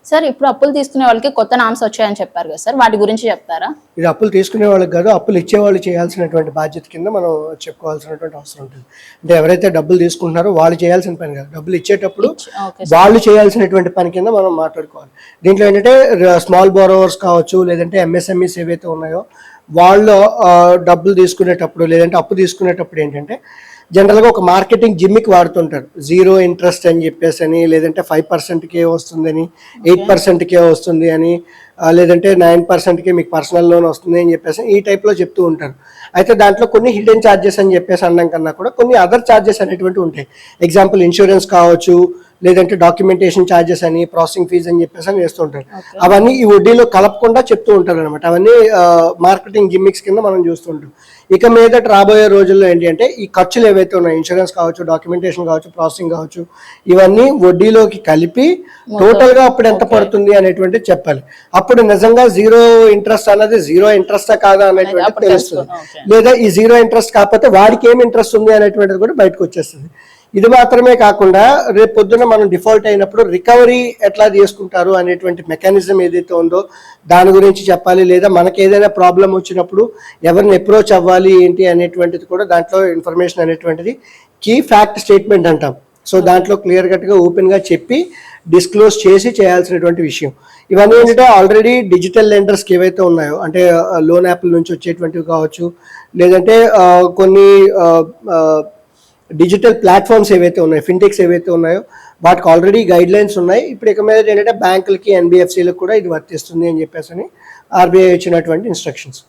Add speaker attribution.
Speaker 1: Sir ఇప్పుడు అప్పులు తీసుకునే వాళ్ళకి కొత్త నామ్స్ వచ్చాయని చెప్పారు కదా సార్, వాటి గురించి చెప్తారా?
Speaker 2: ఇది అప్పులు తీసుకునే వాళ్ళకి కాదు, అప్పులు ఇచ్చే వాళ్ళు చేయాల్సినటువంటి బాధ్యత కింద మనం చెప్పుకోవాల్సినటువంటి అవసరం ఉంటుంది. అంటే ఎవరైతే డబ్బులు తీసుకుంటున్నారో వాళ్ళు చేయాల్సిన పని కాదు, డబ్బులు ఇచ్చేటప్పుడు వాళ్ళు చేయాల్సినటువంటి పని కింద మనం మాట్లాడుకోవాలి. దీంట్లో ఏంటంటే స్మాల్ బోరోవర్స్ కావచ్చు, లేదంటే ఎంఎస్ఎంఈస్ ఏవైతే ఉన్నాయో వాళ్ళు డబ్బులు తీసుకునేటప్పుడు లేదంటే అప్పు తీసుకునేటప్పుడు ఏంటంటే జనరల్గా ఒక మార్కెటింగ్ జిమ్మికి వాడుతుంటారు. 0 ఇంట్రెస్ట్ అని చెప్పేసి అని, లేదంటే 5%కే వస్తుందని, 8%కే వస్తుంది అని, లేదంటే 9%కే మీకు పర్సనల్ లోన్ వస్తుంది అని చెప్పేసి ఈ టైప్లో చెప్తూ ఉంటారు. అయితే దాంట్లో కొన్ని హిడెన్ ఛార్జెస్ అని చెప్పేసి అనడం కన్నా కూడా కొన్ని అదర్ ఛార్జెస్ అనేటువంటి ఉంటాయి. ఎగ్జాంపుల్ ఇన్సూరెన్స్ కావచ్చు, లేదంటే డాక్యుమెంటేషన్ ఛార్జెస్ అని, ప్రాసెసింగ్ ఫీజ్ అని చెప్పేసి అని వేస్తూ ఉంటారు. అవన్నీ ఈ వడ్డీలో కలపకుండా చెప్తూ ఉంటారు అనమాట. అవన్నీ మార్కెటింగ్ గిమ్మిక్స్ కింద మనం చూస్తుంటాం. ఇక మీదట రాబోయే రోజుల్లో ఏంటి అంటే ఈ ఖర్చులు ఏవైతే ఉన్నాయో, ఇన్సూరెన్స్ కావచ్చు, డాక్యుమెంటేషన్ కావచ్చు, ప్రాసెసింగ్ కావచ్చు, ఇవన్నీ వడ్డీలోకి కలిపి టోటల్గా అప్పుడు ఎంత పడుతుంది అనేటువంటి చెప్పాలి. అప్పుడు నిజంగా 0 ఇంట్రెస్ట్ అన్నది 0 ఇంట్రెస్టా కాదా అనేటువంటిది తెలుస్తుంది. లేదా ఈ 0 ఇంట్రెస్ట్ కాకపోతే వాడికి ఏం ఇంట్రెస్ట్ ఉంది అనేటువంటిది కూడా బయటకు వచ్చేస్తుంది. ఇది మాత్రమే కాకుండా రేపు పొద్దున మనం డిఫాల్ట్ అయినప్పుడు రికవరీ ఎట్లా చేసుకుంటారు అనేటువంటి మెకానిజం ఏదైతే ఉందో దాని గురించి చెప్పాలి. లేదా మనకి ఏదైనా ప్రాబ్లం వచ్చినప్పుడు ఎవరిని అప్రోచ్ అవ్వాలి ఏంటి అనేటువంటిది కూడా దాంట్లో ఇన్ఫర్మేషన్ అనేటువంటిది కీ ఫ్యాక్ట్ స్టేట్మెంట్ అంటాం. సో దాంట్లో క్లియర్ కట్గా ఓపెన్గా చెప్పి డిస్క్లోజ్ చేసి చేయాల్సినటువంటి విషయం. ఇవన్నీ ఏంటంటే ఆల్రెడీ డిజిటల్ లెండర్స్కి ఏవైతే ఉన్నాయో, అంటే లోన్ యాప్ల నుంచి వచ్చేటువంటివి కావచ్చు, లేదంటే కొన్ని డిజిటల్ ప్లాట్ఫామ్స్ ఏవైతే ఉన్నాయో, ఫిన్టెక్స్ ఏవైతే ఉన్నాయో వాటికి ఆల్రెడీ గైడ్ లైన్స్ ఉన్నాయి. ఇప్పుడు ఇక మీద ఏంటంటే బ్యాంకులకి, ఎన్బిఎఫ్సిలకు కూడా ఇది వర్తిస్తుంది అని చెప్పేసి ఆర్బీఐ ఇచ్చినటువంటి ఇన్స్ట్రక్షన్స్.